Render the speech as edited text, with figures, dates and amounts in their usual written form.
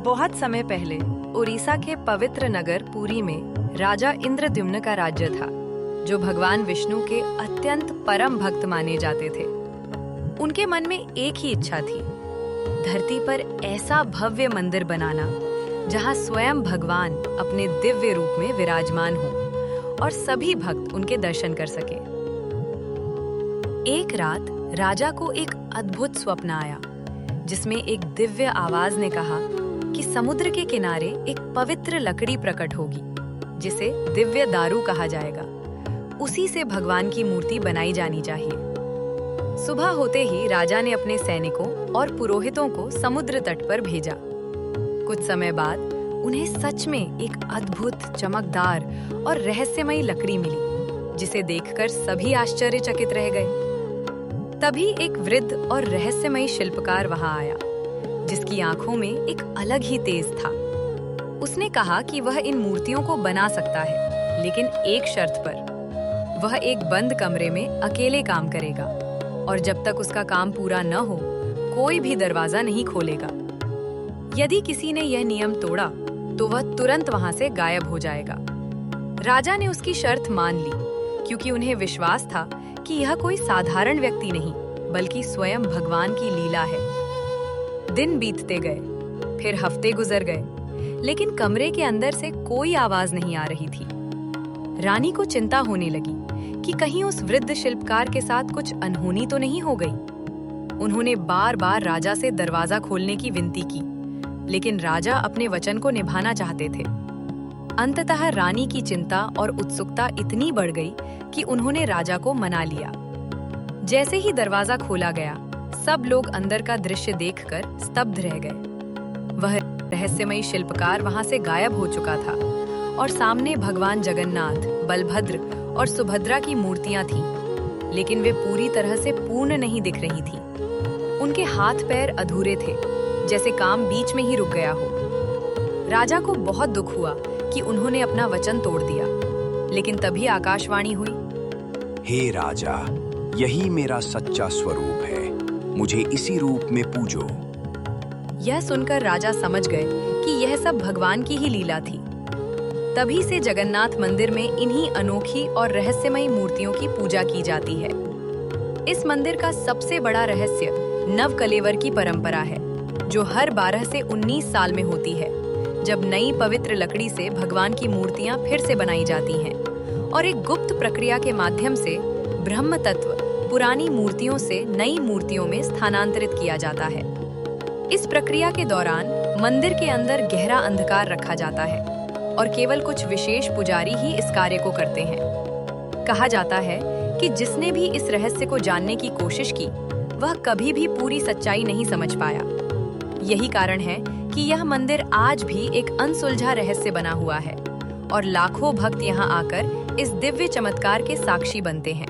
बहुत समय पहले उड़ीसा के पवित्र नगर पुरी में राजा इंद्रद्युम्न का राज्य था, जो भगवान विष्णु के अत्यंत परम भक्त माने जाते थे। उनके मन में एक ही इच्छा थी, धरती पर ऐसा भव्य मंदिर बनाना जहां स्वयं भगवान अपने दिव्य रूप में विराजमान हो और सभी भक्त उनके दर्शन कर सके। एक रात राजा को एक अद्भुत स्वप्न आया, जिसमें एक दिव्य आवाज ने कहा कि समुद्र के किनारे एक पवित्र लकड़ी प्रकट होगी, जिसे दिव्य दारू कहा जाएगा। उसी से भगवान की मूर्ति बनाई जानी चाहिए। सुबह होते ही राजा ने अपने सैनिकों और पुरोहितों को समुद्र तट पर भेजा। कुछ समय बाद उन्हें सच में एक अद्भुत, चमकदार और रहस्यमयी लकड़ी मिली, जिसे देखकर सभी आश्चर्यचकित रह गए। तभी एक वृद्ध और रहस्यमयी शिल्पकार वहां आया, जिसकी आंखों में एक अलग ही तेज था। उसने कहा कि वह इन मूर्तियों को बना सकता है, लेकिन एक शर्त पर। वह एक बंद कमरे में अकेले काम करेगा और जब तक उसका काम पूरा न हो, कोई भी दरवाजा नहीं खोलेगा। यदि किसी ने यह नियम तोड़ा, तो वह तुरंत वहां से गायब हो जाएगा। राजा ने उसकी शर्त मान ली, क्योंकि उन्हें विश्वास था कि यह कोई साधारण व्यक्ति नहीं, बल्कि स्वयं भगवान की लीला है। दिन बीतते गए, फिर हफ्ते गुजर गए, लेकिन कमरे के अंदर से कोई आवाज नहीं आ रही थी। रानी को चिंता होने लगी कि कहीं उस वृद्ध शिल्पकार के साथ कुछ अनहोनी तो नहीं हो गई। उन्होंने बार बार राजा से दरवाजा खोलने की विनती की, लेकिन राजा अपने वचन को निभाना चाहते थे। अंततः रानी की चिंता और उत्सुकता इतनी बढ़ गई कि उन्होंने राजा को मना लिया। जैसे ही दरवाजा खोला गया, सब लोग अंदर का दृश्य देखकर स्तब्ध रह गए। वह रहस्यमयी शिल्पकार वहां से गायब हो चुका था और सामने भगवान जगन्नाथ, बलभद्र और सुभद्रा की मूर्तियां थीं, लेकिन वे पूरी तरह से पूर्ण नहीं दिख रही थीं। उनके हाथ पैर अधूरे थे, जैसे काम बीच में ही रुक गया हो। राजा को बहुत दुख हुआ कि उन्होंने अपना वचन तोड़ दिया, लेकिन तभी आकाशवाणी हुई, हे राजा, यही मेरा सच्चा स्वरूप है, मुझे इसी रूप में पूजो। यह सुनकर राजा समझ गए कि यह सब भगवान की ही लीला थी। तभी से जगन्नाथ मंदिर में इन्हीं अनोखी और रहस्यमयी मूर्तियों की पूजा की जाती है। इस मंदिर का सबसे बड़ा रहस्य नवकलेवर की परंपरा है, जो हर 12 से 19 साल में होती है, जब नई पवित्र लकड़ी से भगवान की मूर्तियां फिर से बनाई जाती हैं और एक गुप्त प्रक्रिया के माध्यम से ब्रह्म तत्व पुरानी मूर्तियों से नई मूर्तियों में स्थानांतरित किया जाता है। इस प्रक्रिया के दौरान मंदिर के अंदर गहरा अंधकार रखा जाता है और केवल कुछ विशेष पुजारी ही इस कार्य को करते हैं। कहा जाता है कि जिसने भी इस रहस्य को जानने की कोशिश की, वह कभी भी पूरी सच्चाई नहीं समझ पाया। यही कारण है कि यह मंदिर आज भी एक अनसुलझा रहस्य बना हुआ है और लाखों भक्त यहाँ आकर इस दिव्य चमत्कार के साक्षी बनते हैं।